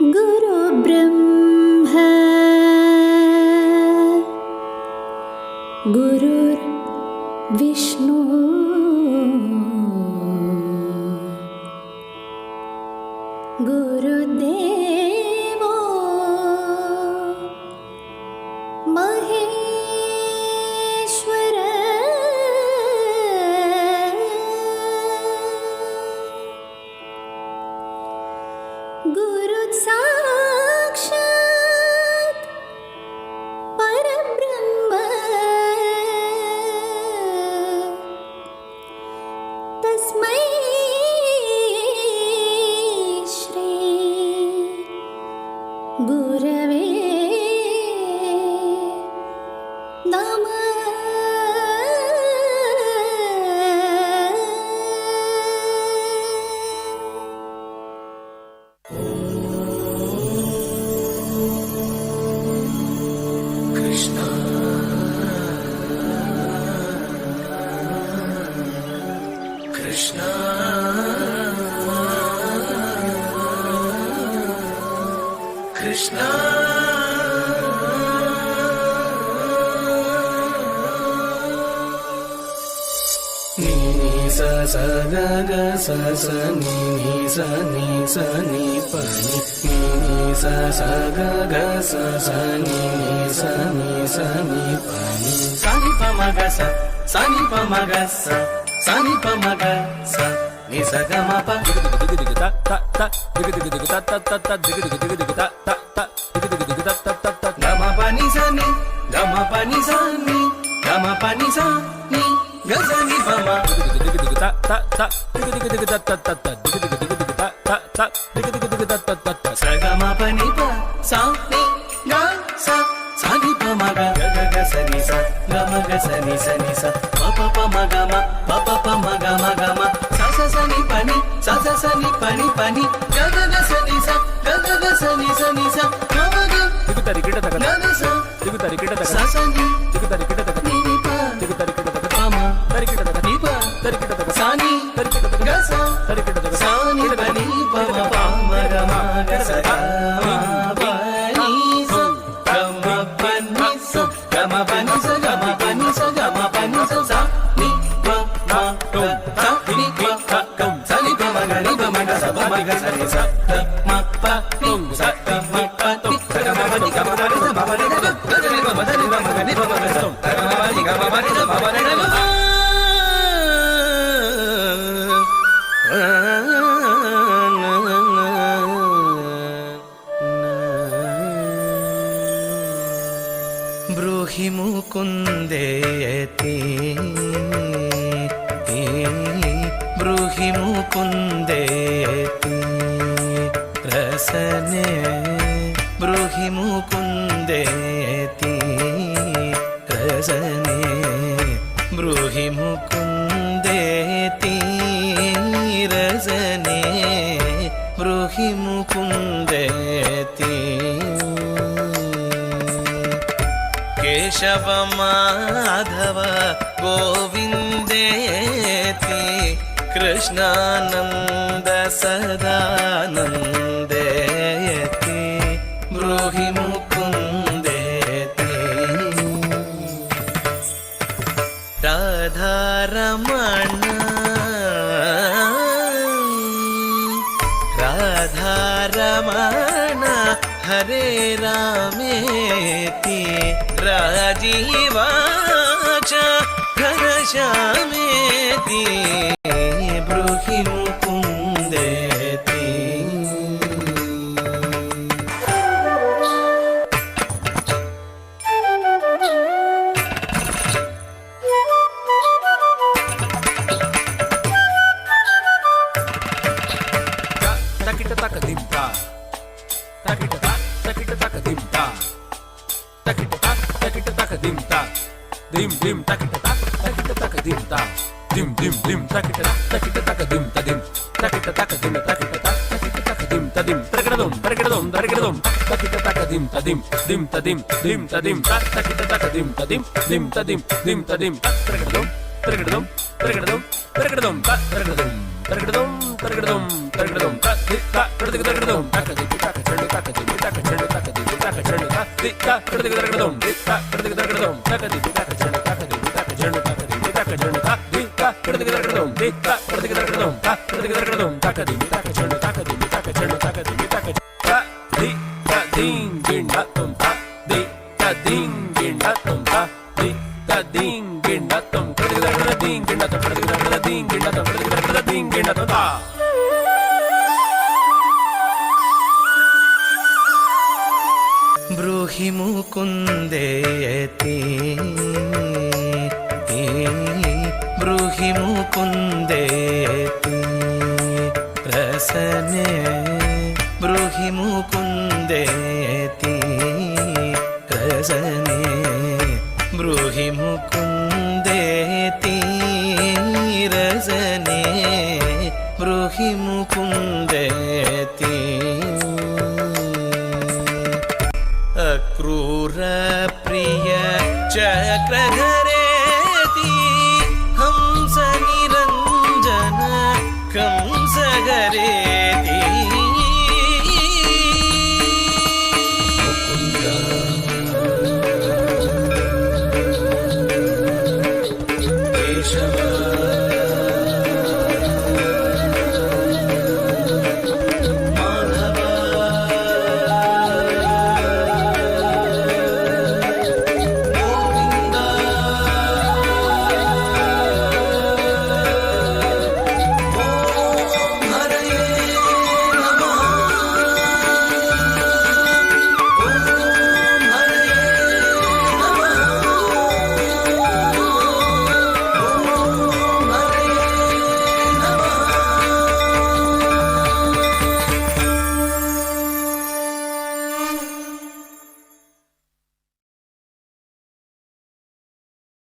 गुरु ब्रह्मा गुरुर्विष्णु गुरुदेवो महेश्वर गुरु साक्षात् परब्रह्म तस्मै श्री गुरवे नमः। Krishna Krishna ni sa sa ga ga sa sa ni sa ni pa ni sa sa ga ga sa sa ni pa ni sa ni pa ma ga sa ni pa ma ga sa sani pa ma ga sa ni sa ga ma pa ta ta ta ta ta ta ta ta ta ga ma pa ni sa ni ga ma pa ni sa ni ga ma pa ni sa ni ga sa ni pa ma ta ta ta ta ta ta sa ga ma pa ni pa sa ni ga sa sa ni pa ma ga ga ga sa ni sa ga ma ga sa ni sa pa pa pa ma ga ma pa pa pa ma ga ma sa sa sa ni pa ni sa ga ga ga sa ni sa ga ga ga sa ni sa ma ma ga tigu tari kita taka ga ga sa tigu tari kita taka sa sa ni tigu tari kita taka ni ni pa tigu tari kita taka pa ma tari kita taka ni pa tari kita taka sa ni tari kita taka ga sa tari kita taka sa ni pa ni pa ma pa ma ga sa ga ma pa ni sa ga ma pa ni sa ga ma pa ni sa ga ma pa ni sa ga ma pa ni sa sa ni pa ma ga sa ni pa ga sa ni pa ma ga sa pa ma ga sa ni sa ga ma pa ni sa ga ma pa ni sa ga ma pa ni ga ma pa ni sa ma pa ni ga ga ni pa ma ni pa ma ga ni pa ma ga sa ga ma pa ni ga ma pa ni sa ma pa ni ga ब्रूहि मुकुन्देति ब्रूहि मुकुन्देति रसने ब्रूहि मुकुन्देति रसने ब्रूहि मुकुन्देति रसने ब्रूहि मुकुन्देति केशव माधव गोविन्देति कृष्णानन्द सदानन्देति ब्रूहि मुकुन्देति राधारमण राधारमण हरे रामेति राजीवाच घनश्यामेति ब्रूहि मुकुन्देति takita taka dimta takita taka dimta takita taka dimta dim dim takita taka dimta dim dim dim takita taka dimta dim takita taka dim takita taka dimta dim targadum takita taka dimta dim dim ta dim takita taka dimta dim dim ta dim targadum targadum targadum బ్రూహి ముకుందేతి బ్రూహి ముకుందేతి రసనే బ్రూహి ముకుందేతి రసనే బ్రూహి ముకుందేతి రసనే బ్రూహి ముకుందేతి అక్రూర ప్రియ జయ